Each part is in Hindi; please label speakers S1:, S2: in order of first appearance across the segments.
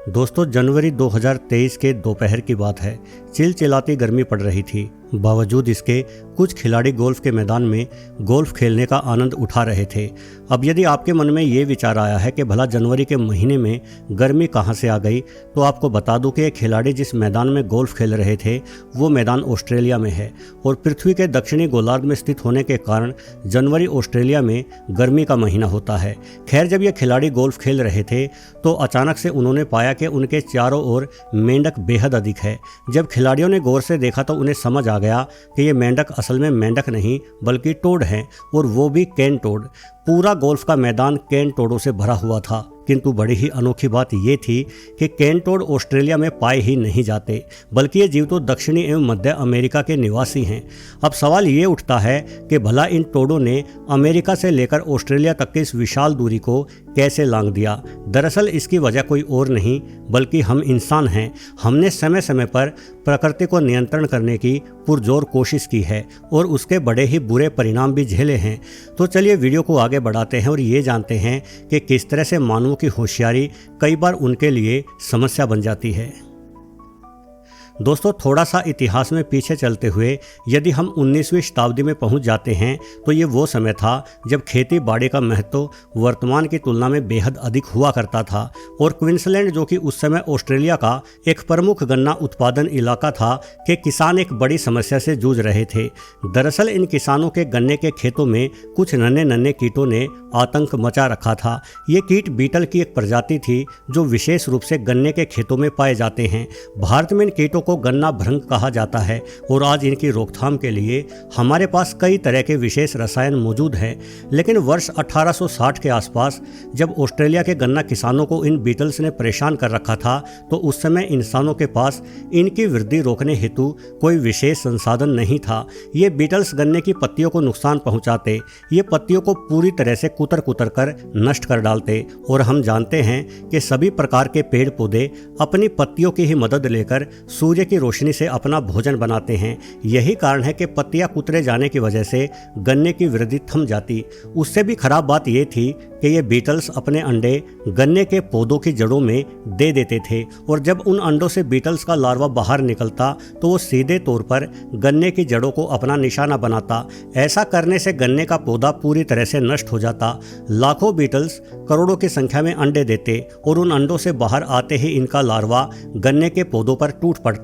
S1: दोस्तों, जनवरी 2023 के दोपहर की बात है। चिलचिलाती गर्मी पड़ रही थी। बावजूद इसके कुछ खिलाड़ी गोल्फ के मैदान में गोल्फ खेलने का आनंद उठा रहे थे। अब यदि आपके मन में ये विचार आया है कि भला जनवरी के महीने में गर्मी कहाँ से आ गई, तो आपको बता दूं कि ये खिलाड़ी जिस मैदान में गोल्फ खेल रहे थे वो मैदान ऑस्ट्रेलिया में है और पृथ्वी के दक्षिणी गोलार्ध में स्थित होने के कारण जनवरी ऑस्ट्रेलिया में गर्मी का महीना होता है। खैर, जब ये खिलाड़ी गोल्फ खेल रहे थे तो अचानक से उन्होंने पाया कि उनके चारों ओर मेंढक बेहद अधिक है। जब खिलाड़ियों ने गौर से देखा तो उन्हें समझ आ गया कि ये मेंढक असल में मेंढक नहीं बल्कि टोड हैं, और वो भी केन टोड। पूरा गोल्फ का मैदान केन टोडों से भरा हुआ था। किंतु बड़ी ही अनोखी बात ये थी कि केन टोड ऑस्ट्रेलिया में पाए ही नहीं जाते, बल्कि ये जीव तो दक्षिणी एवं मध्य अमेरिका के निवासी हैं। अब सवाल ये उठता है कि भला इन टोडों ने अमेरिका से लेकर ऑस्ट्रेलिया तक की इस विशाल दूरी को कैसे लांघ दिया। दरअसल इसकी वजह कोई और नहीं बल्कि हम इंसान हैं। हमने समय समय पर प्रकृति को नियंत्रण करने की पुरजोर कोशिश की है और उसके बड़े ही बुरे परिणाम भी झेले हैं। तो चलिए वीडियो को आगे बढ़ाते हैं और ये जानते हैं कि किस तरह से मानवों की होशियारी कई बार उनके लिए समस्या बन जाती है। दोस्तों, थोड़ा सा इतिहास में पीछे चलते हुए यदि हम 19वीं शताब्दी में पहुंच जाते हैं तो ये वो समय था जब खेती बाड़ी का महत्व वर्तमान की तुलना में बेहद अधिक हुआ करता था और क्वींसलैंड, जो कि उस समय ऑस्ट्रेलिया का एक प्रमुख गन्ना उत्पादन इलाका था, के किसान एक बड़ी समस्या से जूझ रहे थे। दरअसल इन किसानों के गन्ने के खेतों में कुछ नन्हे नन्हे कीटों ने आतंक मचा रखा था। ये कीट बीटल की एक प्रजाति थी जो विशेष रूप से गन्ने के खेतों में पाए जाते हैं। भारत में इन कीटों को गन्ना भृंग कहा जाता है और आज इनकी रोकथाम के लिए हमारे पास कई तरह के विशेष रसायन मौजूद हैं। लेकिन वर्ष 1860 के आसपास जब ऑस्ट्रेलिया के गन्ना किसानों को इन बीटल्स ने परेशान कर रखा था तो उस समय इंसानों के पास इनकी वृद्धि रोकने हेतु कोई विशेष संसाधन नहीं था। ये बीटल्स गन्ने की पत्तियों को नुकसान पहुंचाते, ये पत्तियों को पूरी तरह से कुतर कुतर कर नष्ट कर डालते और हम जानते हैं कि सभी प्रकार के पेड़ पौधे अपनी पत्तियों की ही मदद लेकर सूर्य की रोशनी से अपना भोजन बनाते हैं। यही कारण है कि पत्तियां कुतरे जाने की वजह से गन्ने की वृद्धि थम जाती। उससे भी खराब बात यह थी कि ये बीटल्स अपने अंडे गन्ने के पौधों की जड़ों में दे देते थे और जब उन अंडों से बीटल्स का लार्वा बाहर निकलता तो वो सीधे तौर पर गन्ने की जड़ों को अपना निशाना बनाता। ऐसा करने से गन्ने का पौधा पूरी तरह से नष्ट हो जाता। लाखों बीटल्स करोड़ों की संख्या में अंडे देते और उन अंडों से बाहर आते ही इनका लार्वा गन्ने के पौधों पर टूट पड़ता।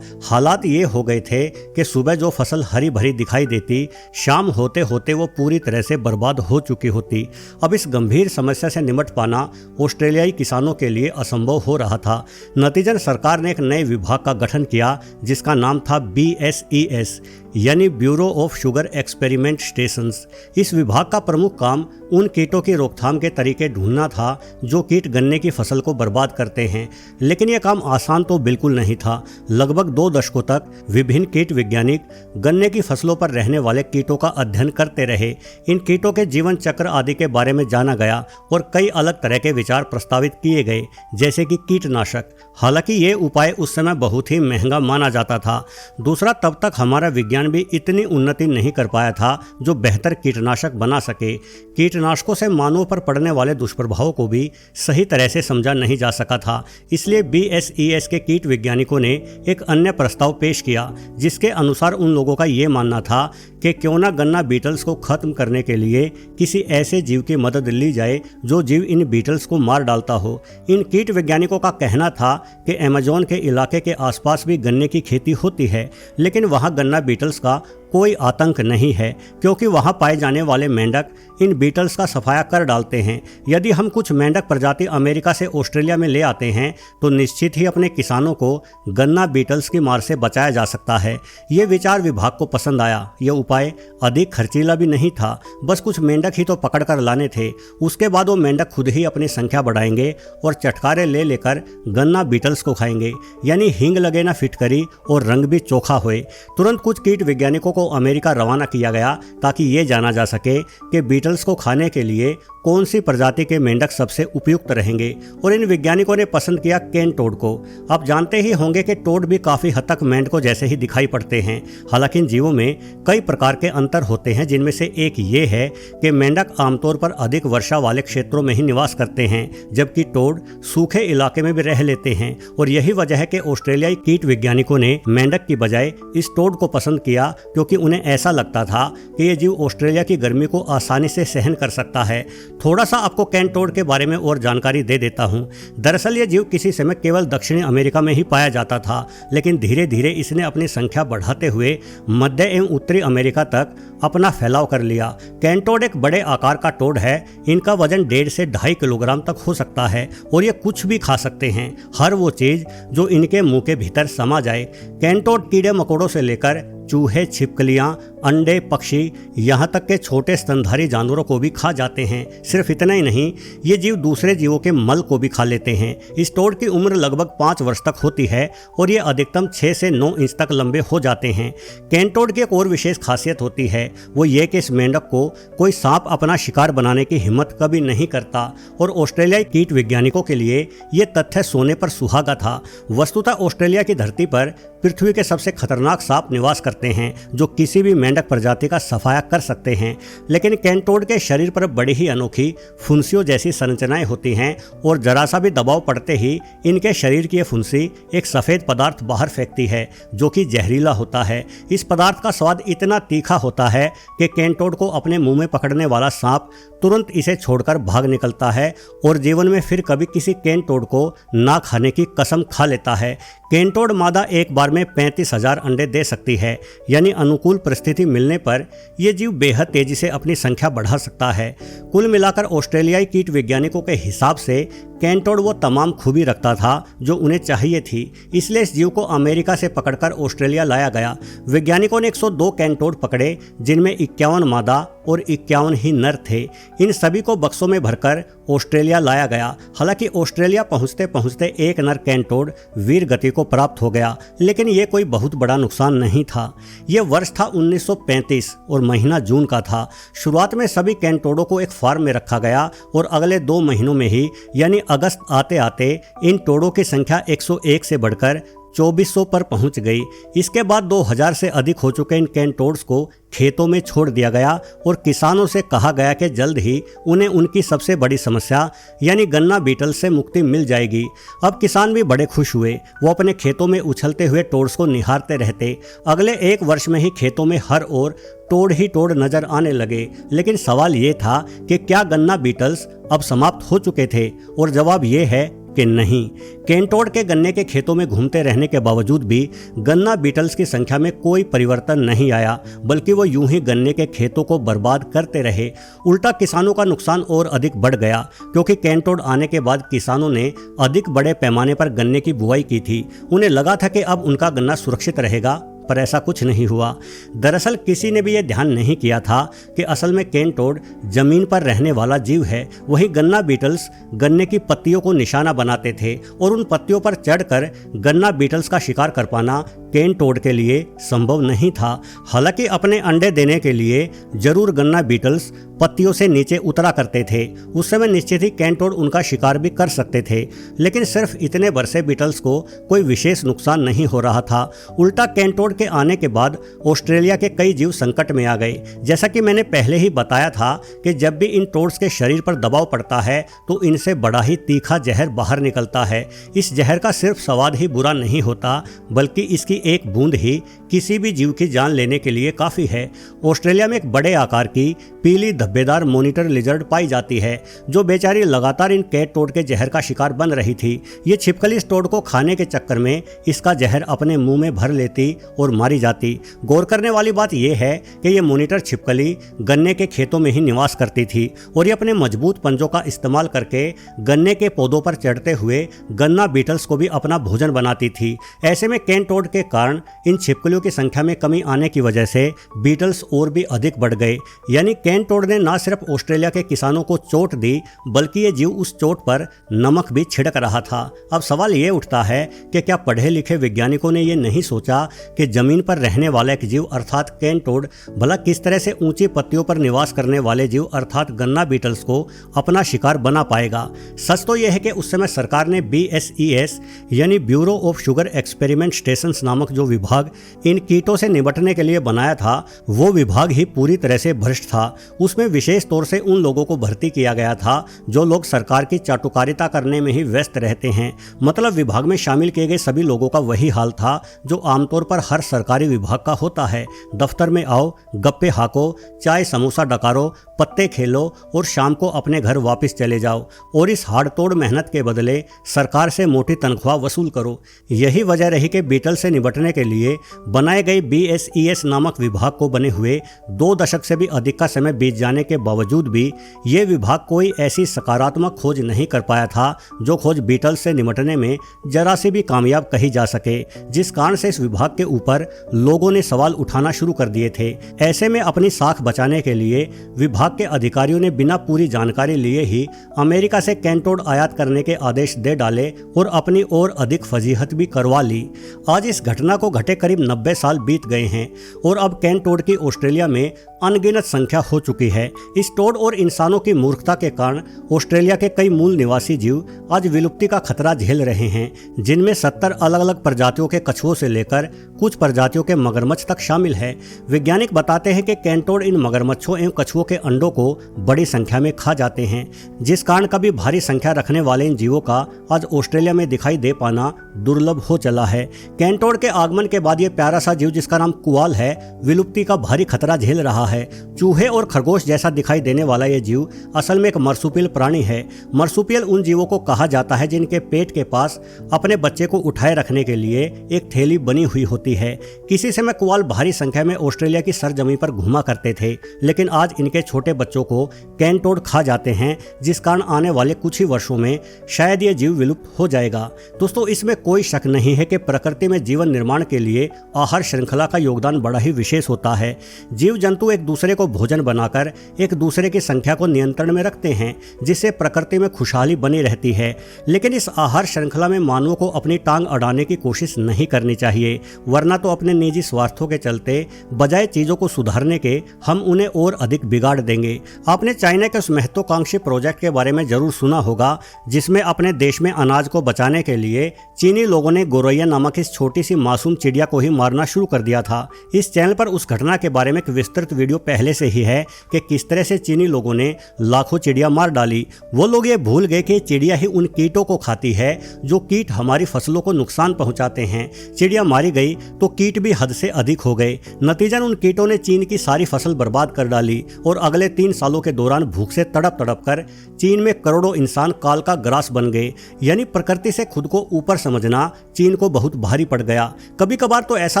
S1: हालात ये हो गए थे कि सुबह जो फसल हरी भरी दिखाई देती, शाम होते होते वो पूरी तरह से बर्बाद हो चुकी होती। अब इस गंभीर समस्या से निपट पाना ऑस्ट्रेलियाई किसानों के लिए असंभव हो रहा था। नतीजन सरकार ने एक नए विभाग का गठन किया जिसका नाम था BSES यानी bureau of sugar experiment stations. इस विभाग का प्रमुख काम उन कीटों की रोकथाम के तरीके ढूंढना था जो कीट गन्ने की फसल को बर्बाद करते हैं। लेकिन यह काम आसान तो बिल्कुल नहीं था। लगभग 2 दशकों तक विभिन्न कीट वैज्ञानिक गन्ने की फसलों पर रहने वाले कीटों का अध्ययन करते रहे। इन कीटों के जीवन चक्र आदि के बारे में जाना गया और कई अलग तरह के विचार प्रस्तावित किए गए, जैसे कि कीटनाशक। हालांकि ये उपाय उस समय बहुत ही महंगा माना जाता था। दूसरा, तब तक हमारा विज्ञान भी इतनी उन्नति नहीं कर पाया था जो बेहतर कीटनाशक बना सके। कीटनाशकों से मानवों पर पड़ने वाले दुष्प्रभावों को भी सही तरह से समझा नहीं जा सका था। इसलिए BSES के कीट वैज्ञानिकों ने एक अन्य प्रस्ताव पेश किया जिसके अनुसार उन लोगों का ये मानना था कि क्यों ना गन्ना बीटल्स को खत्म करने के लिए किसी ऐसे जीव की मदद ली जाए जो जीव इन बीटल्स को मार डालता हो। इन कीट वैज्ञानिकों का कहना था कि अमेज़न के इलाके के आसपास भी गन्ने की खेती होती है, लेकिन वहाँ गन्ना बीटल्स का कोई आतंक नहीं है क्योंकि वहां पाए जाने वाले मेंढक इन बीटल्स का सफाया कर डालते हैं। यदि हम कुछ मेंढक प्रजाति अमेरिका से ऑस्ट्रेलिया में ले आते हैं तो निश्चित ही अपने किसानों को गन्ना बीटल्स की मार से बचाया जा सकता है। ये विचार विभाग को पसंद आया। यह उपाय अधिक खर्चीला भी नहीं था, बस कुछ मेंढक ही तो पकड़ कर लाने थे। उसके बाद वो मेंढक खुद ही अपनी संख्या बढ़ाएंगे और चटकारे ले लेकर गन्ना बीटल्स को खाएंगे, यानी हींग लगे ना फिटकरी और रंग भी चोखा होए। तुरंत कुछ कीट वैज्ञानिकों को अमेरिका रवाना किया गया ताकि ये जाना जा सके कि बीटल्स को खाने के लिए कौन सी प्रजाति के मेंढक सबसे उपयुक्त रहेंगे और इन वैज्ञानिकों ने पसंद किया केन टोड को। आप जानते ही होंगे कि टोड भी काफ़ी हद तक मेंढकों जैसे ही दिखाई पड़ते हैं। हालांकि इन जीवों में कई प्रकार के अंतर होते हैं, जिनमें से एक ये है कि मेंढक आमतौर पर अधिक वर्षा वाले क्षेत्रों में ही निवास करते हैं, जबकि टोड सूखे इलाके में भी रह लेते हैं। और यही वजह है कि ऑस्ट्रेलियाई कीट वैज्ञानिकों ने मेंढक की बजाय इस टोड को पसंद किया, क्योंकि उन्हें ऐसा लगता था कि ये जीव ऑस्ट्रेलिया की गर्मी को आसानी से सहन कर सकता है। थोड़ा सा आपको केन टोड के बारे में और जानकारी दे देता हूँ। दरअसल ये जीव किसी समय केवल दक्षिणी अमेरिका में ही पाया जाता था, लेकिन धीरे धीरे इसने अपनी संख्या बढ़ाते हुए मध्य एवं उत्तरी अमेरिका तक अपना फैलाव कर लिया। केन टोड एक बड़े आकार का टोड है। इनका वजन 1.5 से 2.5 किलोग्राम तक हो सकता है और ये कुछ भी खा सकते हैं, हर वो चीज जो इनके मुंह के भीतर समा जाए। केन टोड कीड़े मकोड़ों से लेकर चूहे, छिपकलियां, अंडे, पक्षी, यहाँ तक के छोटे स्तनधारी जानवरों को भी खा जाते हैं। सिर्फ इतना ही नहीं, ये जीव दूसरे जीवों के मल को भी खा लेते हैं। इस टोड की उम्र लगभग 5 वर्ष तक होती है और ये अधिकतम 6 से 9 इंच तक लंबे हो जाते हैं। केन टोड की एक और विशेष खासियत होती है, वो ये कि इस मेंढक को कोई सांप अपना शिकार बनाने की हिम्मत कभी नहीं करता और ऑस्ट्रेलियाई कीट वैज्ञानिकों के लिए ये तथ्य सोने पर सुहागा था। वस्तुतः ऑस्ट्रेलिया की धरती पर पृथ्वी के सबसे खतरनाक सांप निवास करते हैं, जो किसी भी मेंढक प्रजाति का सफाया कर सकते हैं। लेकिन केन टोड के शरीर पर बड़ी ही अनोखी फुंसियों जैसी संरचनाएं होती हैं और जरा सा भी दबाव पड़ते ही इनके शरीर की यह फुंसी एक सफ़ेद पदार्थ बाहर फेंकती है, जो कि जहरीला होता है। इस पदार्थ का स्वाद इतना तीखा होता है कि केन टोड को अपने मुंह में पकड़ने वाला सांप तुरंत इसे छोड़कर भाग निकलता है और जीवन में फिर कभी किसी केन टोड को ना खाने की कसम खा लेता है। केन टोड मादा एक बार में 35,000 अंडे दे सकती है, यानी अनुकूल परिस्थिति मिलने पर यह जीव बेहद तेजी से अपनी संख्या बढ़ा सकता है। कुल मिलाकर ऑस्ट्रेलियाई कीट वैज्ञानिकों के हिसाब से केन टोड वो तमाम खूबी रखता था जो उन्हें चाहिए थी, इसलिए इस जीव को अमेरिका से पकड़कर ऑस्ट्रेलिया लाया गया। वैज्ञानिकों ने 102 केन टोड पकड़े, जिनमें 51 मादा और 51 ही नर थे। इन सभी को बक्सों में भरकर ऑस्ट्रेलिया लाया गया। हालांकि ऑस्ट्रेलिया पहुंचते पहुंचते एक नर केन टोड वीर गति को प्राप्त हो गया, लेकिन ये कोई बहुत बड़ा नुकसान नहीं था। यह वर्ष था 1935 और महीना जून का था। शुरुआत में सभी केन टोडों को एक फार्म में रखा गया और अगले 2 महीनों में ही यानी अगस्त आते आते इन टोडों की संख्या 101 से बढ़कर 2400 पर पहुंच गई। इसके बाद 2000 से अधिक हो चुके इन केन टोड्स को खेतों में छोड़ दिया गया और किसानों से कहा गया कि जल्द ही उन्हें उनकी सबसे बड़ी समस्या यानी गन्ना बीटल से मुक्ति मिल जाएगी। अब किसान भी बड़े खुश हुए। वो अपने खेतों में उछलते हुए टोड्स को निहारते रहते। अगले 1 वर्ष में ही खेतों में हर ओर टोड ही टोड नजर आने लगे। लेकिन सवाल ये था कि क्या गन्ना बीटल्स अब समाप्त हो चुके थे, और जवाब ये है कि नहीं। केन टोड के गन्ने के खेतों में घूमते रहने के बावजूद भी गन्ना बीटल्स की संख्या में कोई परिवर्तन नहीं आया, बल्कि वो यूं ही गन्ने के खेतों को बर्बाद करते रहे। उल्टा किसानों का नुकसान और अधिक बढ़ गया, क्योंकि केन टोड आने के बाद किसानों ने अधिक बड़े पैमाने पर गन्ने की बुआई की थी। उन्हें लगा था कि अब उनका गन्ना सुरक्षित रहेगा, पर ऐसा कुछ नहीं हुआ। दरअसल किसी ने भी यह ध्यान नहीं किया था कि असल में केन टोड जमीन पर रहने वाला जीव है। वहीं गन्ना बीटल्स गन्ने की पत्तियों को निशाना बनाते थे और उन पत्तियों पर चढ़कर गन्ना बीटल्स का शिकार कर पाना केन टोड के लिए संभव नहीं था। हालांकि अपने अंडे देने के लिए जरूर गन्ना बीटल्स पत्तियों से नीचे उतरा करते थे। उस समय निश्चित ही केन टोड उनका शिकार भी कर सकते थे, लेकिन सिर्फ इतने बरसे बीटल्स को कोई विशेष नुकसान नहीं हो रहा था। उल्टा केन टोड के आने के बाद ऑस्ट्रेलिया के कई जीव संकट में आ गए। जैसा कि मैंने पहले ही बताया था कि जब भी इन टोड्स के शरीर पर दबाव पड़ता है तो इनसे बड़ा ही तीखा जहर बाहर निकलता है। इस जहर का सिर्फ स्वाद ही बुरा नहीं होता, बल्कि इसकी एक बूंद ही किसी भी जीव की जान लेने के लिए काफ़ी है। ऑस्ट्रेलिया में एक बड़े आकार की पीली धब्बेदार मॉनिटर लिजर्ड पाई जाती है, जो बेचारी लगातार इन केन टोड के जहर का शिकार बन रही थी। ये छिपकली इस टोड को खाने के चक्कर में इसका जहर अपने मुंह में भर लेती और मारी जाती। गौर करने वाली बात यह है कि ये मॉनिटर छिपकली गन्ने के खेतों में ही निवास करती थी और ये अपने मजबूत पंजों का इस्तेमाल करके गन्ने के पौधों पर चढ़ते हुए गन्ना बीटल्स को भी अपना भोजन बनाती थी। ऐसे में केन टोड के कारण इन छिपकलियों की संख्या में कमी आने की वजह से बीटल्स और भी अधिक बढ़ गए। यानी कैन टोड ने न सिर्फ ऑस्ट्रेलिया के किसानों को चोट दी, बल्कि ये जीव उस चोट पर नमक भी छिड़क रहा था। अब सवाल ये उठता है कि क्या पढ़े लिखे वैज्ञानिकों ने ये नहीं सोचा कि जमीन पर रहने वाला एक जीव अर्थात कैन टोड भला किस तरह से ऊंची पत्तियों पर निवास करने वाले जीव अर्थात गन्ना बीटल्स को अपना शिकार बना पाएगा। सच तो यह है कि उस समय सरकार ने BSES यानी bureau of sugar experiment stations नामक जो विभाग इन कीटों से निपटने के लिए बनाया था, वो विभाग ही पूरी तरह से भ्रष्ट था। उसमें विशेष तौर से उन लोगों को भर्ती किया गया था जो लोग सरकार की चाटुकारिता करने में ही व्यस्त रहते हैं। मतलब विभाग में शामिल किए गए सभी लोगों का वही हाल था जो आमतौर पर हर सरकारी विभाग का होता है। दफ्तर में आओ, गप्पे हाको, चाय समोसा डकारो, पत्ते खेलो और शाम को अपने घर वापस चले जाओ और इस हाड़तोड़ मेहनत के बदले सरकार से मोटी तनख्वाह वसूल करो। यही वजह रही कि बीटल से निपटने के लिए बनाए गए BSES नामक विभाग को बने हुए 2 दशक से भी अधिक का समय बीत जाने के बावजूद भी ये विभाग कोई ऐसी सकारात्मक खोज नहीं कर पाया था जो खोज बीटल से निपटने में जरा सी भी कामयाब कही जा सके, जिस कारण से इस विभाग के ऊपर लोगों ने सवाल उठाना शुरू कर दिए थे। ऐसे में अपनी साख बचाने के लिए विभाग के अधिकारियों ने बिना पूरी जानकारी लिए ही अमेरिका से कैन टोड आयात करने के आदेश दे डाले और अपनी और अधिक फजीहत भी करवा ली। आज इस घटना को घटे करीब 90 साल बीत गए हैं और अब कैन टोड की ऑस्ट्रेलिया में अनगिनत संख्या हो चुकी है। इस टोड और इंसानों की मूर्खता के कारण ऑस्ट्रेलिया के कई मूल निवासी जीव आज विलुप्ति का खतरा झेल रहे हैं, जिनमें 70 अलग अलग प्रजातियों के कछुओं से लेकर कुछ प्रजातियों के मगरमच्छ तक शामिल है। वैज्ञानिक बताते हैं कि कैन टोड इन मगरमच्छों एवं कछुओं के अंडों को बड़ी संख्या में खा जाते हैं, जिस कारण कभी भारी संख्या रखने वाले इन जीवों का आज ऑस्ट्रेलिया में दिखाई दे पाना दुर्लभ हो चला है। कैन टोड के आगमन के बाद ये प्यारा सा जीव जिसका नाम कुआल है, विलुप्ति का भारी खतरा झेल रहा है। चूहे और खरगोश जैसा दिखाई देने वाला ये जीव असल में एक मर्सुपियल प्राणी है। मर्सुपियल उन जीवों को कहा जाता है जिनके पेट के पास अपने बच्चे को उठाए रखने के लिए एक थैली बनी हुई होती है। किसी समय कुआल भारी संख्या में ऑस्ट्रेलिया की सरजमीन पर घुमा करते थे, लेकिन आज इनके छोटे बच्चों को कैन टोड खा जाते हैं, जिस कारण आने वाले कुछ ही वर्षों में शायद ये जीव विलुप्त हो जाएगा। दोस्तों, इसमें कोई शक नहीं है कि प्रकृति में जीवन निर्माण के लिए आहार श्रृंखला का योगदान बड़ा ही विशेष होता है। जीव जंतु एक दूसरे को भोजन बनाकर एक दूसरे की संख्या को नियंत्रण में रखते हैं, जिससे प्रकृति में खुशहाली बनी रहती है। लेकिन इस आहार श्रृंखला में मानवों को अपनी टांग अड़ाने की कोशिश नहीं करनी चाहिए, वरना तो अपने निजी स्वार्थों के चलते बजाय चीजों को सुधारने के हम उन्हें और अधिक बिगाड़ देंगे। आपने चाइना के उस महत्वाकांक्षी प्रोजेक्ट के बारे में जरूर सुना होगा, जिसमें अपने देश में अनाज को बचाने के लिए चीनी लोगों ने गोरैया नामक इस छोटी सी मासूम चिड़िया को ही मारना शुरू कर दिया था। इस चैनल पर उस घटना के बारे में एक विस्तृत वीडियो पहले से ही है कि किस तरह से चीनी लोगों ने लाखों चिड़िया मार डाली। वो लोग ये भूल गए कि चिड़िया ही उन कीटों को खाती है जो कीट हमारी फसलों को नुकसान पहुंचाते हैं। चिड़िया मारी गई तो कीट भी हद से अधिक हो गए। नतीजन उन कीटों ने चीन की सारी फसल बर्बाद कर डाली और अगले 3 सालों के दौरान भूख से तड़प तड़प कर चीन में करोड़ों इंसान काल का ग्रास बन गए। यानी प्रकृति से खुद को ऊपर समझना चीन को बहुत भारी पड़ गया। कभी कभार तो ऐसा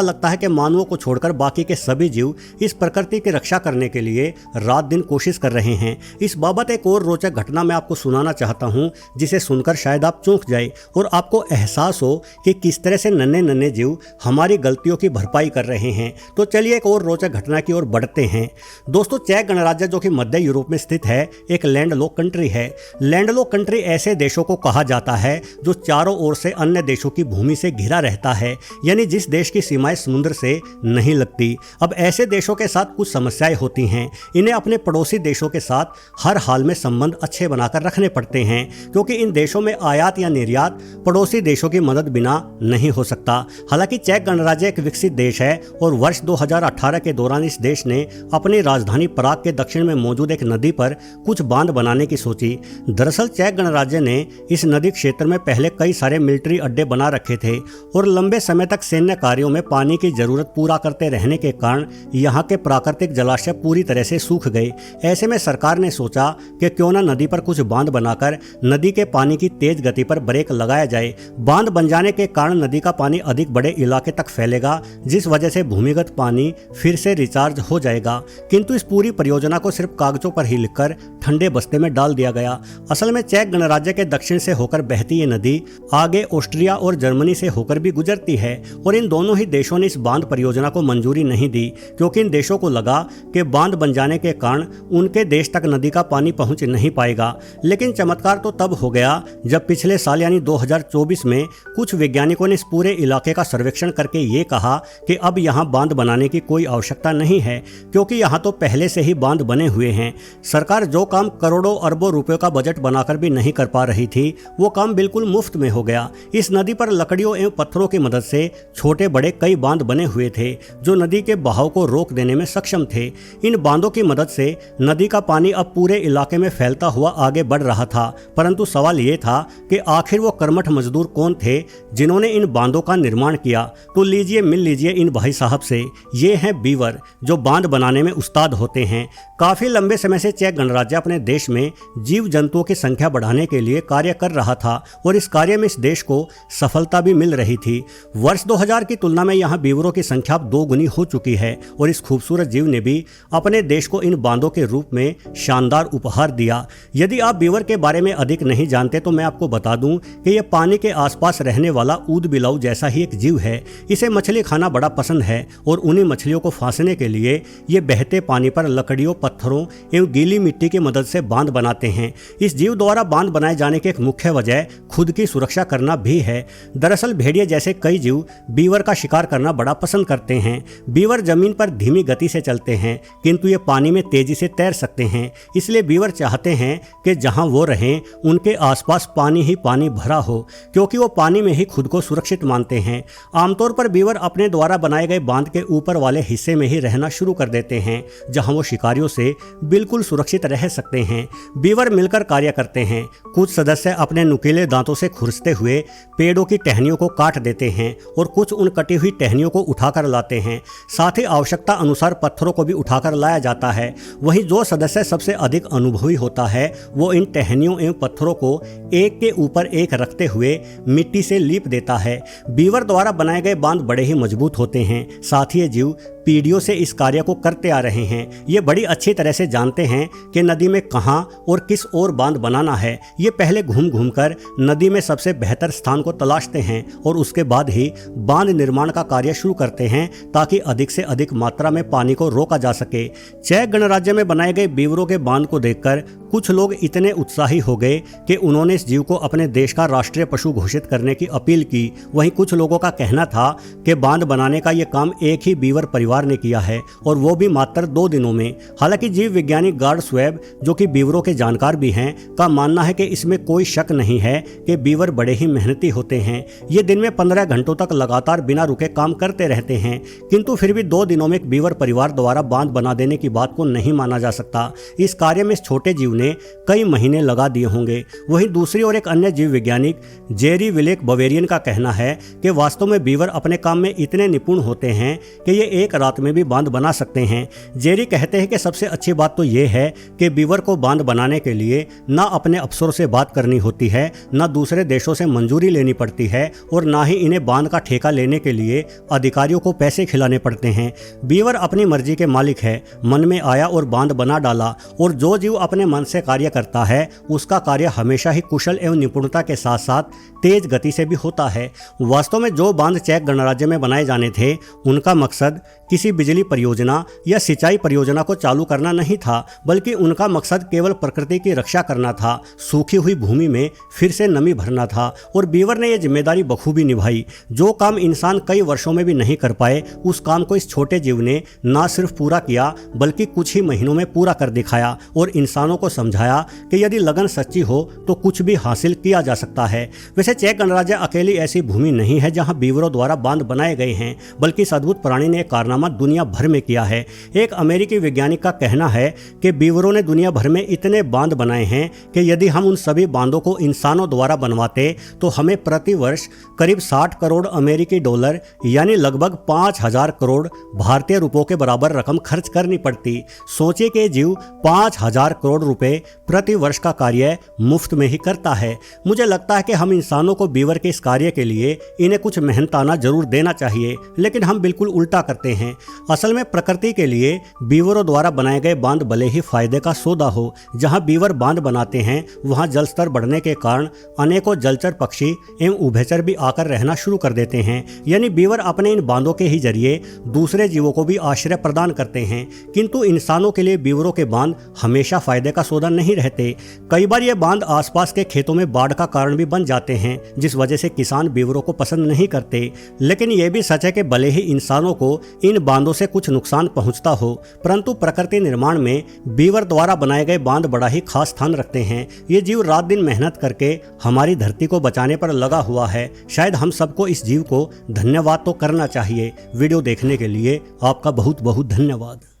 S1: लगता है कि मानवों को छोड़कर बाकी के सभी जीव इस प्रकृति की रक्षा करने के लिए रात दिन कोशिश कर रहे हैं। इस बाबत एक और रोचक घटना मैं आपको सुनाना चाहता हूं, जिसे सुनकर शायद आप चौंक जाए और आपको एहसास हो कि किस तरह से नन्हे नन्हे जीव हमारी गलतियों की भरपाई कर रहे हैं। तो चलिए एक और रोचक घटना की ओर बढ़ते हैं। दोस्तों, चेक गणराज्य जो कि मध्य यूरोप में स्थित है, एक लैंडलॉक कंट्री है। लैंडलॉक कंट्री ऐसे देशों को कहा जाता है जो चारों ओर से अन्य देशों की भूमि से घिरा रहता है, यानी जिस देश की सीमाएं समुद्र से नहीं लगती। अब ऐसे देशों के साथ कुछ समस्याएं होती हैं। इन्हें अपने पड़ोसी देशों के साथ हर हाल में संबंध अच्छे बनाकर रखने पड़ते हैं, क्योंकि इन देशों में आयात या निर्यात पड़ोसी देशों की मदद बिना नहीं हो सकता। हालांकि चेक गणराज्य एक विकसित देश है और वर्ष 2018 के दौरान इस देश ने अपनी राजधानी प्राग के दक्षिण में मौजूद एक नदी पर कुछ बांध बनाने की सोची। दरअसल चेक गणराज्य ने इस नदी क्षेत्र में पहले कई सारे मिलिट्री अड्डे बना रखे थे और लंबे समय तक सैन्य कार्यों में पानी की जरूरत पूरा करते रहने के कारण यहाँ के प्राकृतिक जलाशय पूरी तरह से सूख गए। ऐसे में सरकार ने सोचा कि क्यों न नदी पर कुछ बांध बनाकर नदी के पानी की तेज गति पर ब्रेक लगाया जाए। बांध बन जाने के कारण नदी का पानी अधिक बड़े इलाके तक फैलेगा, जिस वजह से भूमिगत पानी फिर से रिचार्ज हो जाएगा। किंतु इस पूरी परियोजना को सिर्फ कागजों पर ही लिखकर ठंडे बस्ते में डाल दिया गया। असल में चेक गणराज्य के दक्षिण से होकर बहती ये नदी आगे ऑस्ट्रिया और जर्मनी से होकर भी गुजरती है। है और इन दोनों ही देशों ने इस बांध परियोजना को मंजूरी नहीं दी, क्योंकि इन देशों को लगा कि बांध बन जाने के कारण उनके देश तक नदी का पानी पहुंच नहीं पाएगा। लेकिन चमत्कार तो तब हो गया जब पिछले साल यानी 2024 में कुछ वैज्ञानिकों ने इस पूरे इलाके का सर्वेक्षण करके ये कहा कि अब यहाँ बांध बनाने की कोई आवश्यकता नहीं है, क्योंकि यहाँ तो पहले से ही बांध बने हुए हैं। सरकार जो काम करोड़ों अरबों रुपयों का बजट बनाकर भी नहीं कर पा रही थी, वो काम बिल्कुल मुफ्त में हो गया। इस नदी पर लकड़ियों एवं पत्थरों की मदद से छोटे बड़े कई बांध बने हुए थे जो नदी के बहाव को रोक देने में सक्षम थे। इन बांधों की मदद से नदी का पानी अब पूरे इलाके में फैलता हुआ आगे बढ़ रहा था, परंतु सवाल ये था कि आखिर वो कर्मठ मजदूर कौन थे जिन्होंने इन बांधों का निर्माण किया। तो लीजिए मिल लीजिए इन भाई साहब से। ये हैं बीवर, जो बांध बनाने में उस्ताद होते हैं। काफी लंबे समय से चेक गणराज्य अपने देश में जीव जंतुओं की संख्या बढ़ाने के लिए कार्य कर रहा था और इस कार्य में इस देश को सफलता भी मिल रही थी। वर्ष 2000 की तुलना में यहाँ बीवरों की संख्या 2 गुनी हो चुकी है और इस खूबसूरत जीव ने भी अपने देश को इन बांधों के रूप में शानदार उपहार दिया। यदि आप बीवर के बारे में अधिक नहीं जानते तो मैं आपको बता दूं कि यह पानी के आसपास रहने वाला ऊद बिलाऊ जैसा ही एक जीव है। इसे मछली खाना बड़ा पसंद है और उन्हीं मछलियों को फांसने के लिए ये बहते पानी पर लकड़ियों, पत्थरों एवं गीली मिट्टी की मदद से बांध बनाते हैं। इस जीव द्वारा बांध बनाए जाने की एक मुख्य वजह खुद की सुरक्षा करना भी है। दरअसल भेड़िए जैसे कई जीव बीवर का शिकार करना बड़ा पसंद करते हैं। बीवर जमीन पर धीमी गति से चलते हैं, किंतु ये पानी में तेजी से तैर सकते हैं। इसलिए बीवर चाहते हैं कि जहां वो रहें उनके आसपास पानी ही पानी भरा हो, क्योंकि वो पानी में ही खुद को सुरक्षित मानते हैं। आमतौर पर बीवर अपने द्वारा बनाए गए बांध के ऊपर वाले हिस्से में ही रहना शुरू कर देते हैं, जहां वो शिकारियों से बिल्कुल सुरक्षित रह सकते हैं। बीवर मिलकर कार्य करते हैं। कुछ सदस्य अपने नुकीले दांतों से खुरसते हुए पेड़ों की टहनियों को काट देते हैं और कुछ उन कटी हुई टहनियों को उठाकर लाते हैं। साथ ही आवश्यकता अनुसार पत्थरों को भी उठाकर लाया जाता है। वहीं जो सदस्य सबसे अधिक अनुभवी होता है वो इन टहनियों एवं पत्थरों को एक के ऊपर एक रखते हुए मिट्टी से लीप देता है। बीवर द्वारा बनाए गए बांध बड़े ही मजबूत होते हैं। साथ ही ये जीव पीढ़ियों से इस कार्य को करते आ रहे हैं। ये बड़ी अच्छी तरह से जानते हैं कि नदी में कहां और किस ओर बांध बनाना है। ये पहले घूम घूम कर नदी में सबसे बेहतर स्थान को तलाशते हैं और उसके बाद ही बांध निर्माण का कार्य शुरू करते हैं, ताकि अधिक से अधिक मात्रा में पानी को रोका जा सके। चेक गणराज्य में बनाए गए बीवरों के बांध को देखकर कुछ लोग इतने उत्साही हो गए कि उन्होंने इस जीव को अपने देश का राष्ट्रीय पशु घोषित करने की अपील की। वहीं कुछ लोगों का कहना था कि बांध बनाने का यह काम एक ही बीवर परिवार ने किया है और वो भी मात्र 2 दिनों में। हालांकि जीव वैज्ञानिक गार्ड स्वेब, जो कि बीवरों के जानकार भी हैं, का मानना है कि इसमें कोई शक नहीं है कि बीवर बड़े ही मेहनती होते हैं। ये दिन में 15 घंटों तक लगातार बिना रुके काम करते रहते हैं, किंतु फिर भी 2 दिनों में एक बीवर परिवार द्वारा बांध बना देने की बात को नहीं माना जा सकता। इस कार्य में इस छोटे जीव ने कई महीने लगा दिए होंगे। वहीं दूसरी ओर एक अन्य जीव वैज्ञानिक जेरी विलेक बवेरियन का कहना है कि वास्तव में बीवर अपने काम में इतने निपुण होते हैं कि ये एक रात में भी बांध बना सकते हैं। जेरी कहते हैं कि सबसे अच्छी बात तो ये है कि बीवर को बांध बनाने के लिए ना अपने अफसरों से बात करनी होती है, ना दूसरे देशों से मंजूरी लेनी पड़ती है और ना ही इन्हें बांध का ठेका लेने के लिए अधिकारियों को पैसे खिलाने पड़ते हैं। बीवर अपनी मर्जी के मालिक है। मन में आया और बांध बना डाला, और जो जीव अपने मन से कार्य करता है उसका कार्य हमेशा ही कुशल एवं निपुणता के साथ साथ तेज गति से भी होता है। वास्तव में जो बांध चेक गणराज्य में बनाए जाने थे उनका मकसद किसी बिजली परियोजना या सिंचाई परियोजना को चालू करना नहीं था, बल्कि उनका मकसद केवल प्रकृति की रक्षा करना था। सूखी हुई भूमि में फिर से नमी भरना था और बीवर ने यह जिम्मेदारी बखूबी निभाई। जो काम इंसान कई वर्षों में भी नहीं कर पाए, उस काम को इस छोटे जीव ने न सिर्फ पूरा किया बल्कि कुछ ही महीनों में पूरा कर दिखाया और इंसानों को समझाया कि यदि लगन सच्ची हो तो कुछ भी हासिल किया जा सकता है। वैसे चेक गणराज्य अकेली ऐसी भूमि नहीं है जहां बीवरों द्वारा बांध बनाए गए हैं, बल्कि इस अद्भुत प्राणी ने कारनामा दुनिया भर में किया है। एक अमेरिकी वैज्ञानिक का कहना है कि बीवरों ने दुनिया भर में इतने बांध बनाए हैं कि यदि हम उन सभी बांधों को इंसानों द्वारा बनवाते तो हमें प्रति वर्ष करीब 60 करोड़ अमेरिकी डॉलर यानी लगभग 5000 करोड़ भारतीय रुपयों के बराबर रकम खर्च करनी पड़ती। सोचिए कि जीव 5000 करोड़ रुपए प्रति वर्ष का कार्य मुफ्त में ही करता है। मुझे लगता है कि हम इंसानों को बीवर के इस कार्य के लिए इन्हें कुछ मेहनताना जरूर देना चाहिए, लेकिन हम बिल्कुल उल्टा करते हैं। हैं। असल में प्रकृति के लिए बीवरों द्वारा बनाए गए बांध भले ही फायदे का सौदा हो। जहां बीवर बांध बनाते हैं वहां जल स्तर बढ़ने के कारण अनेकों जलचर पक्षी एवं उभयचर भी आकर रहना शुरू कर देते हैं। यानी बीवर अपने इन बांधों के ही जरिए दूसरे जीवों को भी आश्रय प्रदान करते हैं। किंतु इंसानों के लिए बीवरों के बांध हमेशा फायदे का सौदा नहीं रहते। कई बार ये बांध आसपास के खेतों में बाढ़ का कारण भी बन जाते हैं, जिस वजह से किसान बीवरों को पसंद नहीं करते। लेकिन यह भी सच है कि भले ही इंसानों को इन बांधों से कुछ नुकसान पहुंचता हो, परंतु प्रकृति निर्माण में बीवर द्वारा बनाए गए बांध बड़ा ही खास स्थान रखते हैं। ये जीव रात दिन मेहनत करके हमारी धरती को बचाने पर लगा हुआ है। शायद हम सबको इस जीव को धन्यवाद तो करना चाहिए। वीडियो देखने के लिए आपका बहुत बहुत धन्यवाद।